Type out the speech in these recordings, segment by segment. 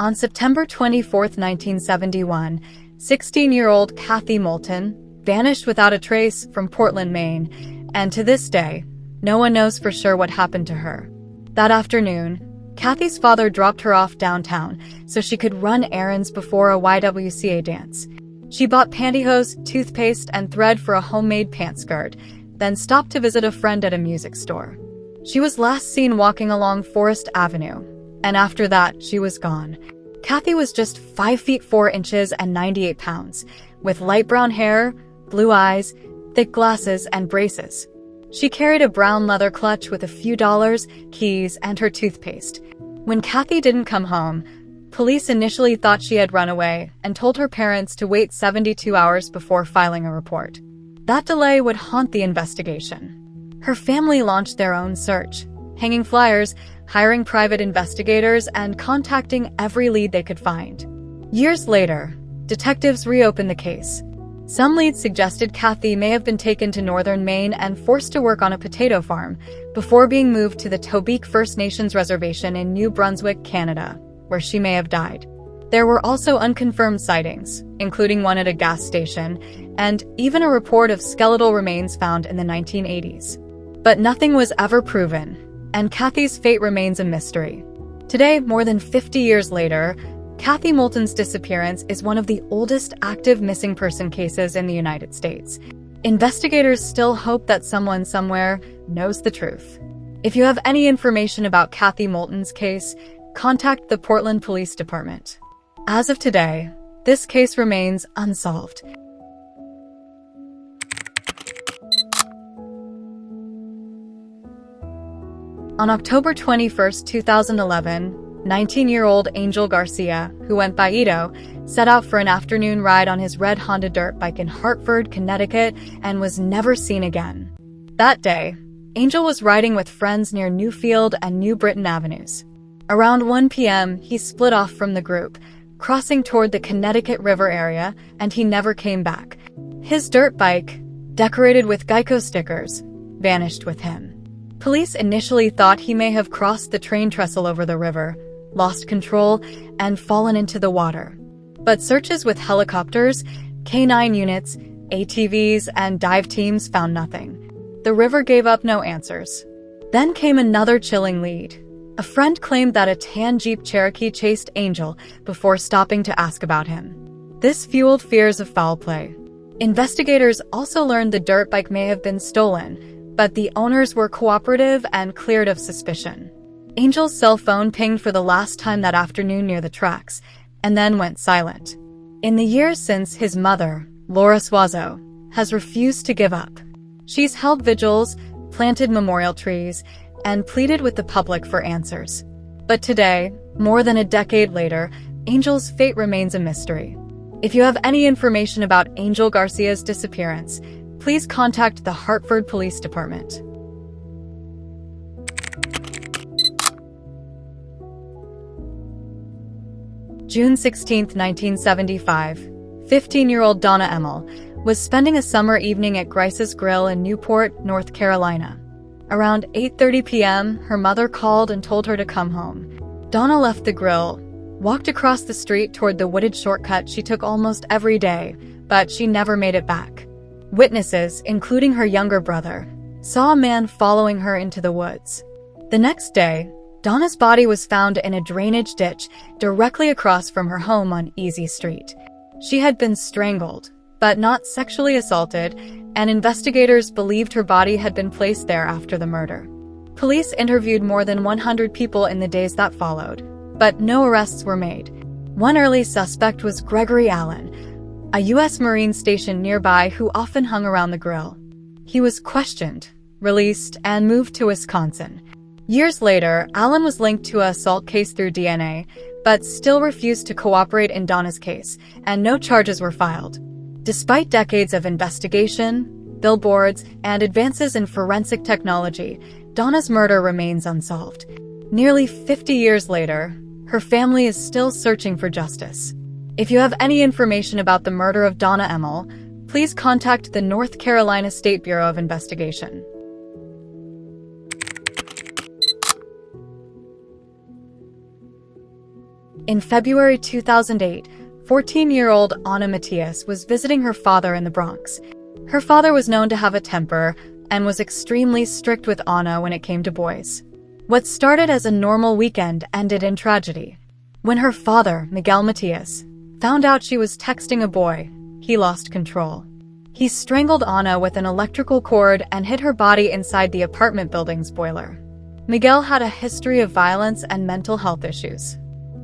On September 24, 1971, 16-year-old Kathy Moulton vanished without a trace from Portland, Maine, and to this day, no one knows for sure what happened to her. That afternoon, Kathy's father dropped her off downtown so she could run errands before a YWCA dance. She bought pantyhose, toothpaste, and thread for a homemade pant skirt, then stopped to visit a friend at a music store. She was last seen walking along Forest Avenue, and after that, she was gone. Kathy was just 5 feet 4 inches and 98 pounds, with light brown hair, blue eyes, thick glasses, and braces. She carried a brown leather clutch with a few dollars, keys, and her toothpaste. When Kathy didn't come home, police initially thought she had run away and told her parents to wait 72 hours before filing a report. That delay would haunt the investigation. Her family launched their own search, hanging flyers, hiring private investigators, and contacting every lead they could find. Years later, detectives reopened the case. Some leads suggested Kathy may have been taken to northern Maine and forced to work on a potato farm before being moved to the Tobique First Nations Reservation in New Brunswick, Canada, where she may have died. There were also unconfirmed sightings, including one at a gas station, and even a report of skeletal remains found in the 1980s. But nothing was ever proven, and Kathy's fate remains a mystery. Today, more than 50 years later, Kathy Moulton's disappearance is one of the oldest active missing person cases in the United States. Investigators still hope that someone somewhere knows the truth. If you have any information about Kathy Moulton's case, contact the Portland Police Department. As of today, this case remains unsolved. On October 21, 2011, 19-year-old Angel Garcia, who went by Ito, set out for an afternoon ride on his red Honda dirt bike in Hartford, Connecticut, and was never seen again. That day, Angel was riding with friends near Newfield and New Britain Avenues. Around 1 p.m., he split off from the group, crossing toward the Connecticut River area, and he never came back. His dirt bike, decorated with Geico stickers, vanished with him. Police initially thought he may have crossed the train trestle over the river, lost control, and fallen into the water. But searches with helicopters, K-9 units, ATVs, and dive teams found nothing. The river gave up no answers. Then came another chilling lead. A friend claimed that a tan Jeep Cherokee chased Angel before stopping to ask about him. This fueled fears of foul play. Investigators also learned the dirt bike may have been stolen, but the owners were cooperative and cleared of suspicion. Angel's cell phone pinged for the last time that afternoon near the tracks, and then went silent. In the years since, his mother, Laura Suazo, has refused to give up. She's held vigils, planted memorial trees, and pleaded with the public for answers. But today, more than a decade later, Angel's fate remains a mystery. If you have any information about Angel Garcia's disappearance, please contact the Hartford Police Department. June 16, 1975, 15-year-old Donna Emmel was spending a summer evening at Grice's Grill in Newport, North Carolina. Around 8:30 p.m., her mother called and told her to come home. Donna left the grill, walked across the street toward the wooded shortcut she took almost every day, but she never made it back. Witnesses, including her younger brother, saw a man following her into the woods. The next day, Donna's body was found in a drainage ditch directly across from her home on Easy Street. She had been strangled, but not sexually assaulted, and investigators believed her body had been placed there after the murder. Police interviewed more than 100 people in the days that followed, but no arrests were made. One early suspect was Gregory Allen, a U.S. Marine stationed nearby who often hung around the grill. He was questioned, released, and moved to Wisconsin. Years later, Allen was linked to an assault case through DNA, but still refused to cooperate in Donna's case, and no charges were filed. Despite decades of investigation, billboards, and advances in forensic technology, Donna's murder remains unsolved. Nearly 50 years later, her family is still searching for justice. If you have any information about the murder of Donna Emmel, please contact the North Carolina State Bureau of Investigation. In February 2008, 14-year-old Anna Matthias was visiting her father in the Bronx. Her father was known to have a temper and was extremely strict with Anna when it came to boys. What started as a normal weekend ended in tragedy. When her father, Miguel Matthias, found out she was texting a boy, he lost control. He strangled Anna with an electrical cord and hid her body inside the apartment building's boiler. Miguel had a history of violence and mental health issues.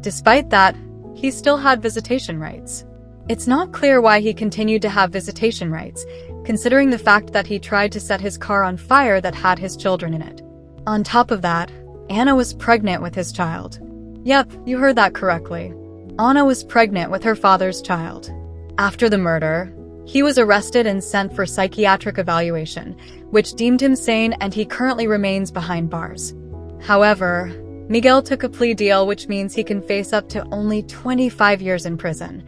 Despite that, he still had visitation rights. It's not clear why he continued to have visitation rights, considering the fact that he tried to set his car on fire that had his children in it. On top of that, Anna was pregnant with his child. Yep, you heard that correctly. Anna was pregnant with her father's child. After the murder, he was arrested and sent for psychiatric evaluation, which deemed him sane, and he currently remains behind bars. However, Miguel took a plea deal, which means he can face up to only 25 years in prison.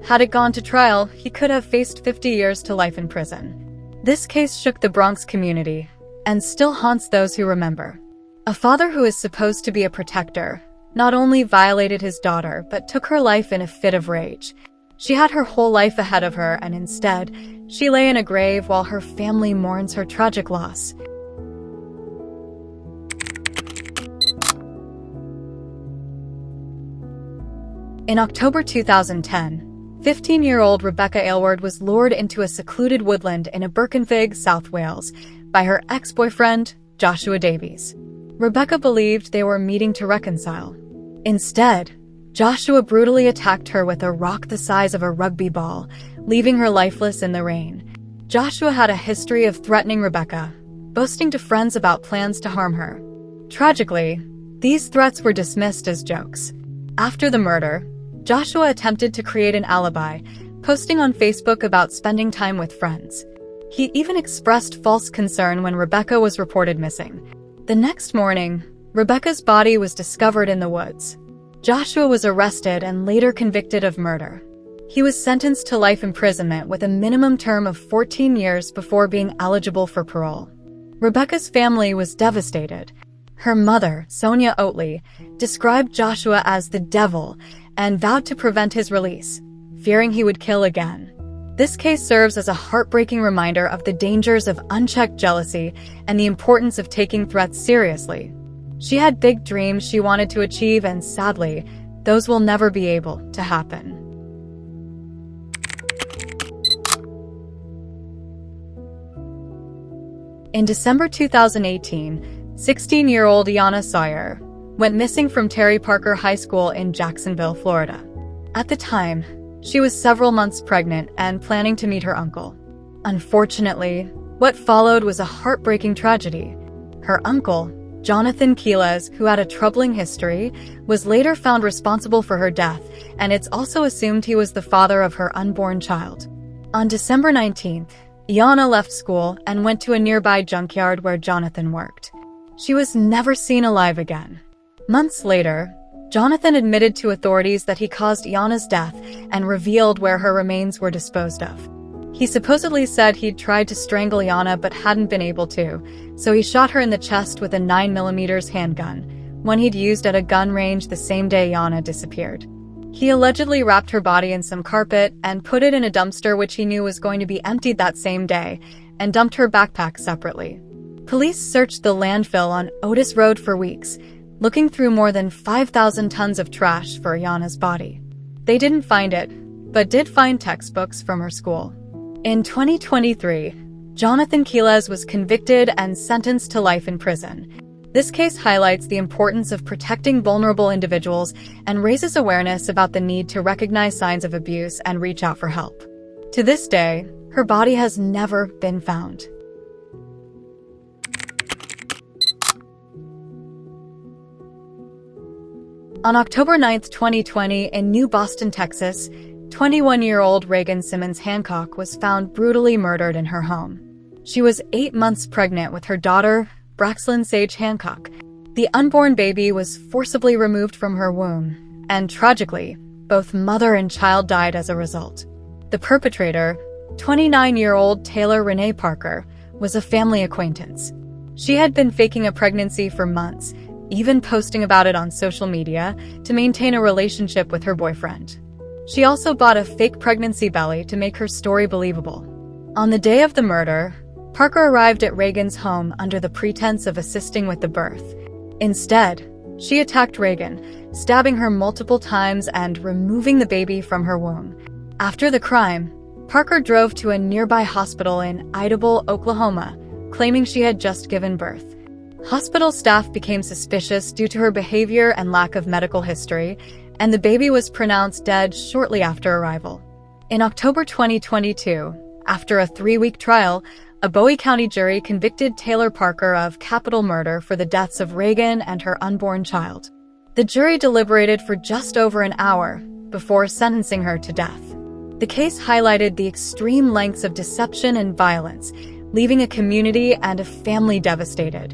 Had it gone to trial, he could have faced 50 years to life in prison. This case shook the Bronx community and still haunts those who remember. A father who is supposed to be a protector not only violated his daughter, but took her life in a fit of rage. She had her whole life ahead of her, and instead, she lay in a grave while her family mourns her tragic loss. In October 2010, 15-year-old Rebecca Aylward was lured into a secluded woodland in Birkenfig, South Wales, by her ex-boyfriend, Joshua Davies. Rebecca believed they were meeting to reconcile. Instead, Joshua brutally attacked her with a rock the size of a rugby ball, leaving her lifeless in the rain. Joshua had a history of threatening Rebecca, boasting to friends about plans to harm her. Tragically, these threats were dismissed as jokes. After the murder, Joshua attempted to create an alibi, posting on Facebook about spending time with friends. He even expressed false concern when Rebecca was reported missing. The next morning, Rebecca's body was discovered in the woods. Joshua was arrested and later convicted of murder. He was sentenced to life imprisonment with a minimum term of 14 years before being eligible for parole. Rebecca's family was devastated. Her mother, Sonia Oatley, described Joshua as the devil and vowed to prevent his release, fearing he would kill again. This case serves as a heartbreaking reminder of the dangers of unchecked jealousy and the importance of taking threats seriously. She had big dreams she wanted to achieve, and sadly, those will never be able to happen. In December 2018, 16-year-old Iana Sawyer went missing from Terry Parker High School in Jacksonville, Florida. At the time, she was several months pregnant and planning to meet her uncle. Unfortunately, what followed was a heartbreaking tragedy. Her uncle, Jonathan Quiles, who had a troubling history, was later found responsible for her death, and it's also assumed he was the father of her unborn child. On December 19th, Iana left school and went to a nearby junkyard where Jonathan worked. She was never seen alive again. Months later, Jonathan admitted to authorities that he caused Iana's death and revealed where her remains were disposed of. He supposedly said he'd tried to strangle Iana but hadn't been able to, so he shot her in the chest with a 9mm handgun, one he'd used at a gun range the same day Iana disappeared. He allegedly wrapped her body in some carpet and put it in a dumpster which he knew was going to be emptied that same day, and dumped her backpack separately. Police searched the landfill on Otis Road for weeks, looking through more than 5,000 tons of trash for Iana's body. They didn't find it, but did find textbooks from her school. In 2023, Jonathan Quiles was convicted and sentenced to life in prison. This case highlights the importance of protecting vulnerable individuals and raises awareness about the need to recognize signs of abuse and reach out for help. To this day, her body has never been found. On October 9, 2020, in New Boston, Texas, 21-year-old Reagan Simmons Hancock was found brutally murdered in her home. She was 8 months pregnant with her daughter, Braxlyn Sage Hancock. The unborn baby was forcibly removed from her womb, and tragically, both mother and child died as a result. The perpetrator, 29-year-old Taylor Renee Parker, was a family acquaintance. She had been faking a pregnancy for months, even posting about it on social media to maintain a relationship with her boyfriend. She also bought a fake pregnancy belly to make her story believable. On the day of the murder, Parker arrived at Reagan's home under the pretense of assisting with the birth. Instead, she attacked Reagan, stabbing her multiple times and removing the baby from her womb. After the crime, Parker drove to a nearby hospital in Idabel, Oklahoma, claiming she had just given birth. Hospital staff became suspicious due to her behavior and lack of medical history, and the baby was pronounced dead shortly after arrival. In October 2022, after a 3-week trial, a Bowie County jury convicted Taylor Parker of capital murder for the deaths of Reagan and her unborn child. The jury deliberated for just over an hour before sentencing her to death. The case highlighted the extreme lengths of deception and violence, leaving a community and a family devastated.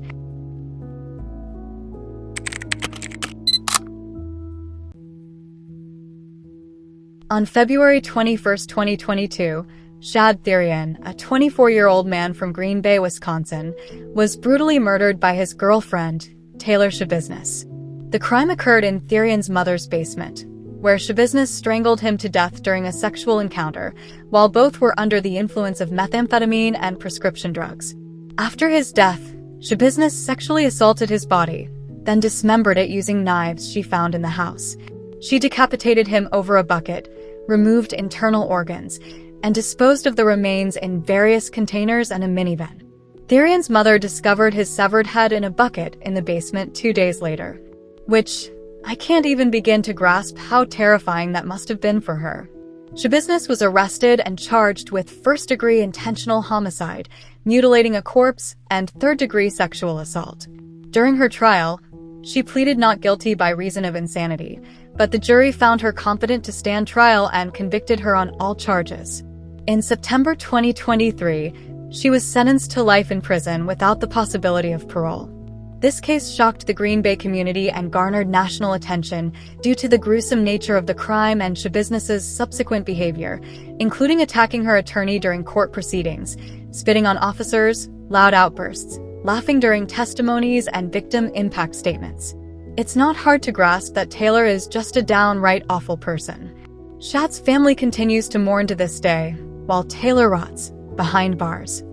On February 21, 2022, Shad Therian, a 24-year-old man from Green Bay, Wisconsin, was brutally murdered by his girlfriend, Taylor Shabiznes. The crime occurred in Therian's mother's basement, where Shabiznes strangled him to death during a sexual encounter, while both were under the influence of methamphetamine and prescription drugs. After his death, Shabiznes sexually assaulted his body, then dismembered it using knives she found in the house. She decapitated him over a bucket, removed internal organs, and disposed of the remains in various containers and a minivan. Therian's mother discovered his severed head in a bucket in the basement 2 days later, which I can't even begin to grasp how terrifying that must have been for her. Shabiznes was arrested and charged with first-degree intentional homicide, mutilating a corpse, and third-degree sexual assault. During her trial, she pleaded not guilty by reason of insanity, but the jury found her competent to stand trial and convicted her on all charges. In September 2023, she was sentenced to life in prison without the possibility of parole. This case shocked the Green Bay community and garnered national attention due to the gruesome nature of the crime and Shabiznes' subsequent behavior, including attacking her attorney during court proceedings, spitting on officers, loud outbursts, laughing during testimonies, and victim impact statements. It's not hard to grasp that Taylor is just a downright awful person. Shad's family continues to mourn to this day, while Taylor rots behind bars.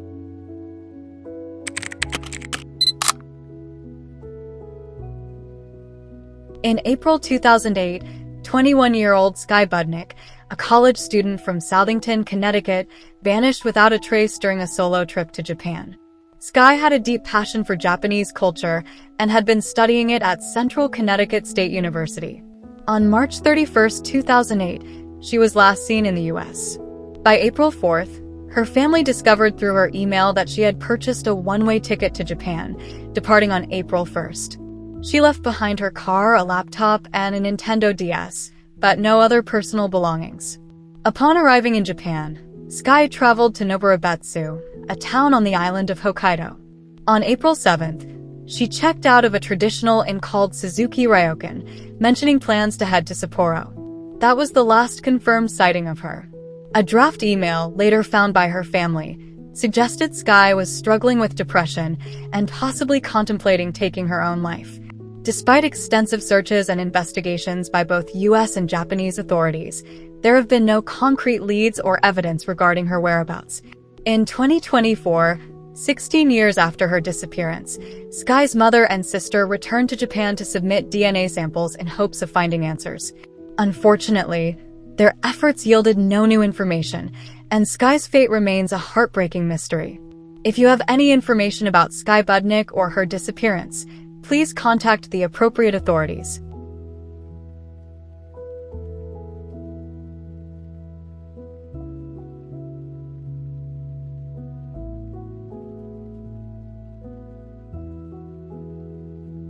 In April 2008, 21-year-old Skye Budnick, a college student from Southington, Connecticut, vanished without a trace during a solo trip to Japan. Skye had a deep passion for Japanese culture and had been studying it at Central Connecticut State University. On March 31, 2008, she was last seen in the U.S. By April 4th, her family discovered through her email that she had purchased a one-way ticket to Japan, departing on April 1st. She left behind her car, a laptop, and a Nintendo DS, but no other personal belongings. Upon arriving in Japan, Skye traveled to Noborabetsu, a town on the island of Hokkaido. On April 7th, she checked out of a traditional inn called Suzuki Ryokan, mentioning plans to head to Sapporo. That was the last confirmed sighting of her. A draft email, later found by her family, suggested Skye was struggling with depression and possibly contemplating taking her own life. Despite extensive searches and investigations by both U.S. and Japanese authorities, there have been no concrete leads or evidence regarding her whereabouts. In 2024, 16 years after her disappearance, Skye's mother and sister returned to Japan to submit DNA samples in hopes of finding answers. Unfortunately, their efforts yielded no new information, and Skye's fate remains a heartbreaking mystery. If you have any information about Skye Budnick or her disappearance, please contact the appropriate authorities.